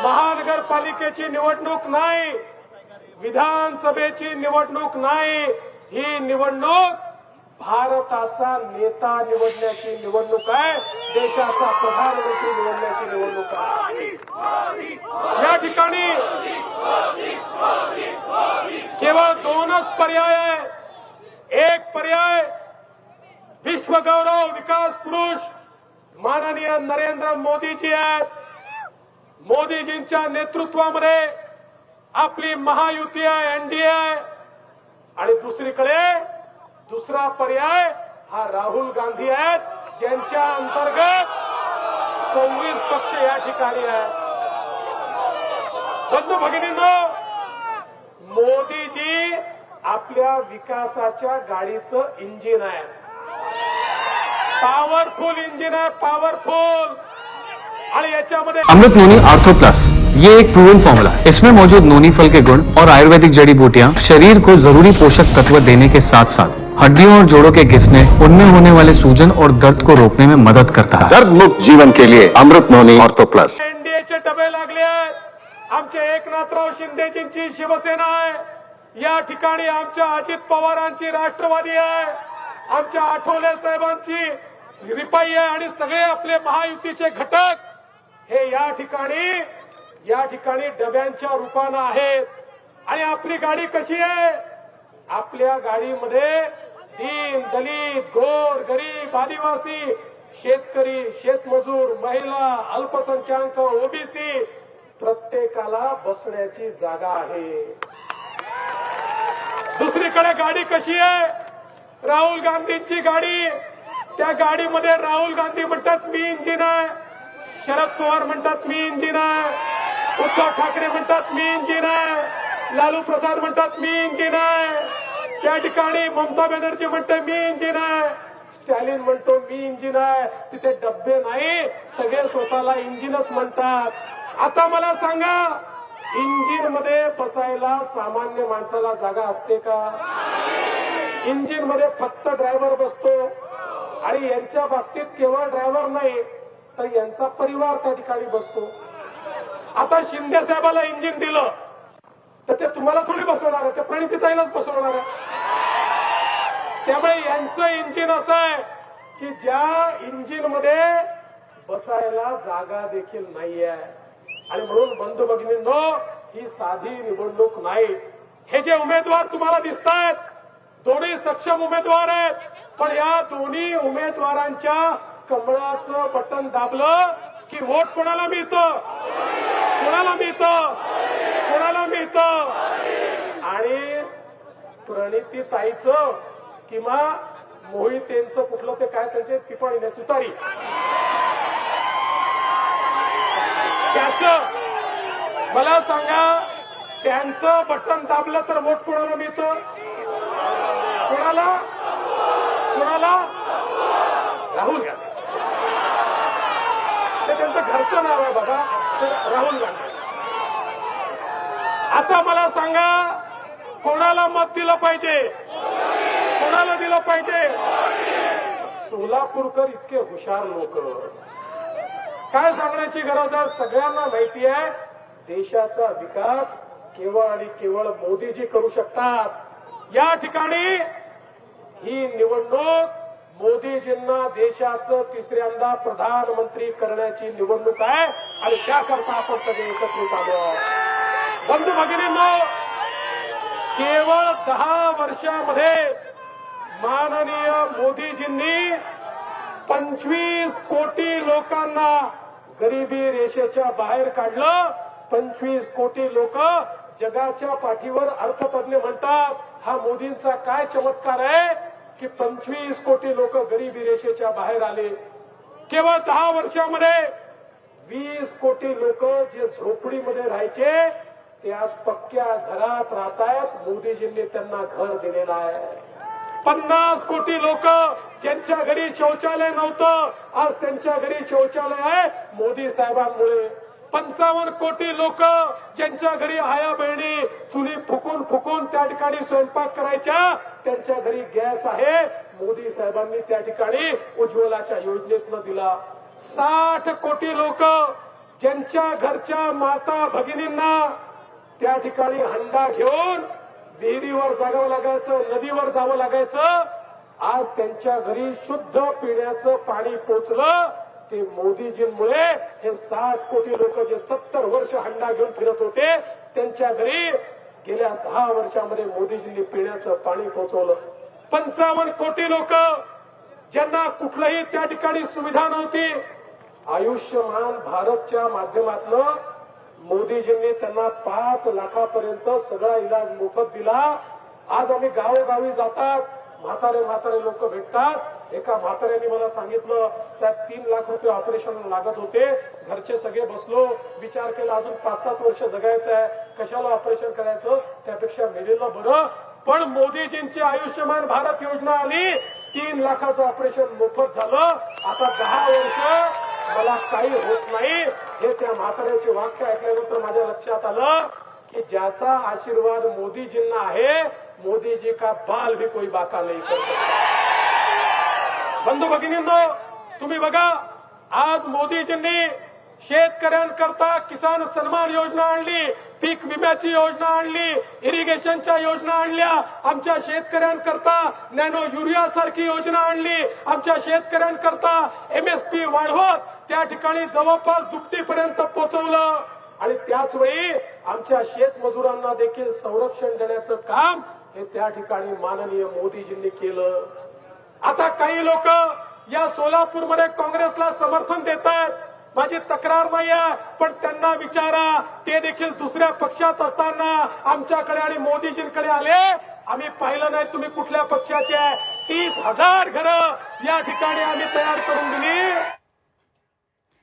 महानगरपालिकेची निवडणूक नाही, विधानसभेची निवडणूक नाही, ही निवडणूक भारताचा नेता निवडण्याची निवडणूक आहे, देशाचा प्रधानमंत्री निवडण्याची निवडणूक आहे। या ठिकाणी केवळ दोनच पर्याय आहे। एक पर्याय विश्वगौरव विकास पुरुष माननीय नरेंद्र मोदीजी आहेत। मोदीजींच्या नेतृत्वामध्ये आपली महायुती आहे, एनडीए आहे। आणि दुसरीकडे दुसरा पर्याय हा राहुल गांधी आहेत, ज्यांच्या अंतर्गत 26 पक्ष या ठिकाणी आहेत। बंधू भगिनींनो, मोदीजी आपल्या विकासाच्या गाडीचं इंजिन आहे, पॉवरफुल इंजिन आहे, पॉवरफुल। आणि याच्यामध्ये अमृत नोनी आर्थो प्लस, ये एक प्रूवन फॉर्मूला है। इसमें मौजूद नोनी फल के गुण और आयुर्वेदिक जड़ी बूटियां शरीर को जरूरी पोषक तत्व देने के साथ साथ हड्डियों और जोड़ों के घिसने, उनमें होने वाले सूजन और दर्द को रोकने में मदद करता है। दर्द मुक्त जीवन के लिए अमृत नोनी ऑर्थो प्लस। एनडीएचे डबे लागले आहेत। आमचे एकनाथराव शिंदेजींची शिवसेना आहे, या ठिकाणी आमच्या अजित पवारांची राष्ट्रवादी आहे, आमच्या आठवले साहेबांची रिपाई आहे आणि सगळे आपले महायुतीचे घटक हे या ठिकाणी डब्यांच्या रूपानं आहेत। आणि आपली गाडी कशी आहे? आपल्या गाडीमध्ये दीन दलित गोर गरीब आदिवासी शेतकरी शेतमजूर महिला अल्पसंख्याक ओबीसी प्रत्येकाला बसण्याची जागा आहे। दुसरीकडे गाडी कशी आहे? राहुल गांधींची गाडी, त्या गाडीमध्ये राहुल गांधी म्हणतात मी इंजिन आहे, शरद पवार म्हणतात मी इंजिन आहे, उद्धव ठाकरे म्हणतात मी इंजिन आहे, लालू प्रसाद म्हणतात मी इंजिन आहे, त्या ठिकाणी ममता बॅनर्जी म्हणते मी इंजिन आहे, स्टॅलिन म्हणतो मी इंजिन आहे। तिथे डब्बे नाही, सगळे स्वतःला इंजिनच म्हणतात। आता मला सांगा, इंजिन मध्ये बसायला सामान्य माणसाला जागा असते का? इंजिन मध्ये फक्त ड्रायव्हर बसतो आणि यांच्या बाबतीत केवळ ड्रायव्हर नाही तर यांचा परिवार त्या ठिकाणी बसतो। आता शिंदे साहेबाला इंजिन दिलं तर ते तुम्हाला थोडी बसवणार आहे, ते प्रणितीताईलाच बसवणार आहे। त्यामुळे यांचं इंजिन असं आहे की ज्या इंजिन मध्ये बसायला जागा देखील नाहीये। आणि म्हणून बंधू भगिनींनो, ही साधी निवडणूक नाही। हे जे उमेदवार तुम्हाला दिसतायत दोन्ही सक्षम उमेदवार आहेत, पण या दोन्ही उमेदवारांच्या कमळाचं बटन दाबलं की वोट कोणाला मिळतं? कोणाला मिळतं? कोणाला मिळतं? आणि प्रणितीताईचं किंवा मोहितेंचं कुठलं ते काय त्यांचे टिपाणी नाही तुतारी, त्याचं मला सांगा, त्यांचं बटन दाबलं तर वोट कोणाला मिळतं? कोणाला? कोणाला? राहुल गांधी। ते त्यांचं घरचं नाव आहे बाबा, राहुल गांधी। आता मला सांगा, कोणाला मत दिलं पाहिजे? कोणाला दिलं पाहिजे? सोलापूरकर इतके हुशार लोक, काय सांगण्याची गरज आहे? सगळ्यांना माहिती आहे देशाचा विकास केवळ आणि केवळ मोदीजी करू शकतात। या ठिकाणी ही निवडणूक मोदीजींना देशाचं तिसऱ्यांदा प्रधानमंत्री करण्याची निवडणूक आहे आणि त्याकरता आपण सगळे एकत्रित आलो आहोत। बंधू भगिनींनो, केवळ 10 वर्षामध्ये माननीय मोदीजींनी 25 कोटी लोकांना गरिबी रेषेच्या बाहेर काढलं। 25 कोटी लोक जगाच्या पाठीवर अर्थतज्ञ म्हणतात हा मोदींचा काय चमत्कार आहे की 25 कोटी लोक गरिबी रेषेच्या बाहेर आले। केवळ 10 वर्षामध्ये 20 कोटी लोक जे झोपडीमध्ये राहायचे ते आज पक्क्या घरात राहतायत, मोदीजींनी त्यांना घर दिलेलं आहे। 50 कोटी लोक ज्यांच्या घरी शौचालय नव्हतं आज त्यांच्या घरी शौचालय आहे मोदी साहेबांमुळे। 55 कोटी लोक ज्यांच्या घरी आया बहिणी चुली फुकून फुकून त्या ठिकाणी स्वयंपाक करायच्या त्यांच्या घरी गॅस आहे, मोदी साहेबांनी त्या ठिकाणी उज्ज्वलाच्या योजनेतनं दिला। 60 कोटी लोक ज्यांच्या घरच्या माता भगिनींना त्या ठिकाणी हंडा घेऊन विहिरीवर जागावं लागायचं, नदीवर जावं लागायचं, आज त्यांच्या घरी शुद्ध पिण्याचं पाणी पोचलं ते मोदीजींमुळे. हे 60 कोटी लोक जे 70 वर्ष हंडा घेऊन फिरत होते त्यांच्या घरी गेल्या 10 वर्षामध्ये मोदीजींनी पिण्याचं पाणी पोहोचवलं. 55 कोटी लोक ज्यांना कुठलंही त्या ठिकाणी सुविधा नव्हती, आयुष्यमान भारतच्या माध्यमातून मोदीजींनी त्यांना 5 लाखापर्यंत सगळा इलाज मोफत दिला. आज आम्ही गावोगावी जातात, म्हातारे लोक भेटतात. एका म्हाताऱ्याने मला सांगितलं, साहेब 3 लाख रुपये ऑपरेशन लागत होते, घरचे सगळे बसलो, विचार केला अजून 5-7 वर्ष जगायचं आहे, कशाला ऑपरेशन करायचं, त्यापेक्षा मेलेलं बरं. पण मोदीजींची आयुष्यमान भारत योजना आली, 3 लाखाचं ऑपरेशन मोफत झालं. आता 10 वर्ष मला काही होत नाही. हे त्या म्हाताऱ्याचे वाक्य ऐकल्यानंतर माझ्या लक्षात आलं की ज्याचा आशीर्वाद मोदीजींना आहे, मोदीजी का बाल भी कोई बाका नहीं कर सकता. बंधू भगिनींनो, तुम्ही बघा, आज मोदीजींनी शेतकऱ्यांकरता किसान सन्मान योजना आणली, पीक विम्याची योजना आणली, इरिगेशनच्या योजना आणल्या, आमच्या शेतकऱ्यांकरता नॅनो युरिया सारखी योजना आणली, आमच्या शेतकऱ्यांकरता MSP वाढवत त्या ठिकाणी जवळपास दुपटीपर्यंत पोहोचवलं. आणि त्याच वेळी आमच्या शेतमजुरांना देखील संरक्षण देण्याचं काम हे त्या ठिकाणी माननीय मोदीजींनी केलं. आता काही लोक या सोलापूरमध्ये काँग्रेसला समर्थन देत आहेत. माझी तक्रार नाही आहे, पण त्यांना विचारा, ते देखील दुसऱ्या पक्षात असताना आमच्याकडे आणि मोदीजींकडे आले. आम्ही पाहिलं नाही तुम्ही कुठल्या पक्षाचे आहे. 30,000 घरं या ठिकाणी आम्ही तयार करून दिली.